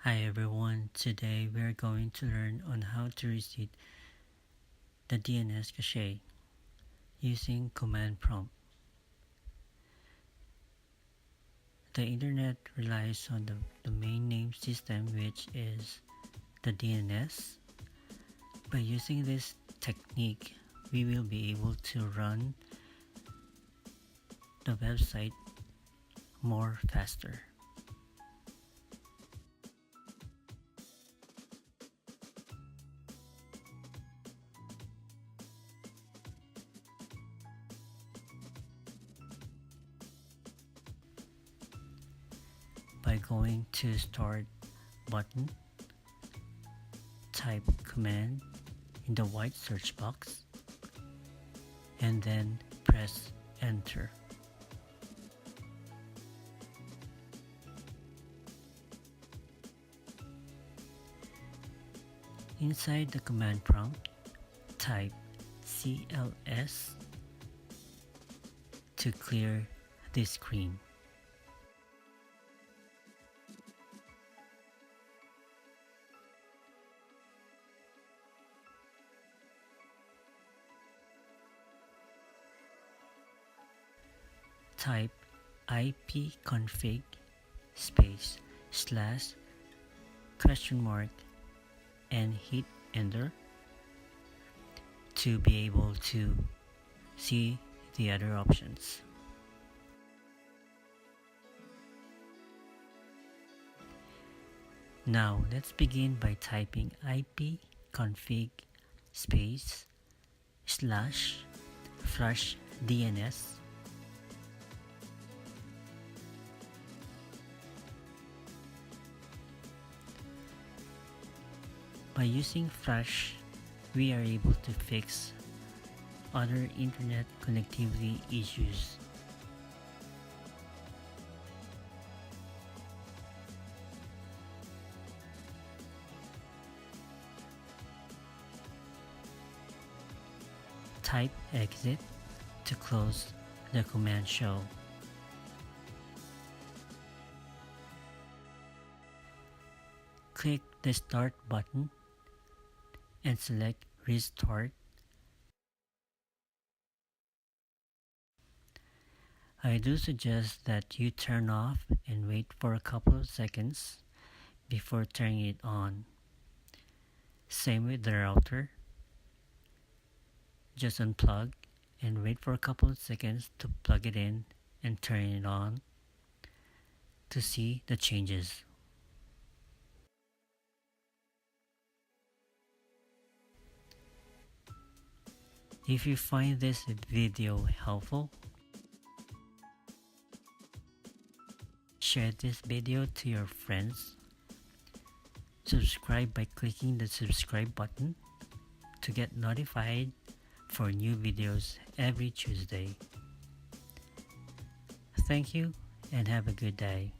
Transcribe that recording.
Hi everyone, today we are going to learn on how to reset the DNS cache using command prompt. The internet relies on the domain name system, which is the DNS. By using this technique, we will be able to run the website more faster. By going to Start button, type command in the white search box and then press enter. Inside the command prompt, type CLS to clear this screen. Type ipconfig space slash question mark and hit enter to be able to see the other options. Now let's begin by typing ipconfig space slash flush DNS By using Flash, we are able to fix other internet connectivity issues. Type exit to close the command shell. Click the Start button and select Restart. I do suggest that you turn off and wait for a couple of seconds before turning it on. Same with the router. Just unplug and wait for a couple of seconds to plug it in and turn it on to see the changes. If you find this video helpful, share this video to your friends. Subscribe by clicking the subscribe button to get notified for new videos every Tuesday. Thank you and have a good day.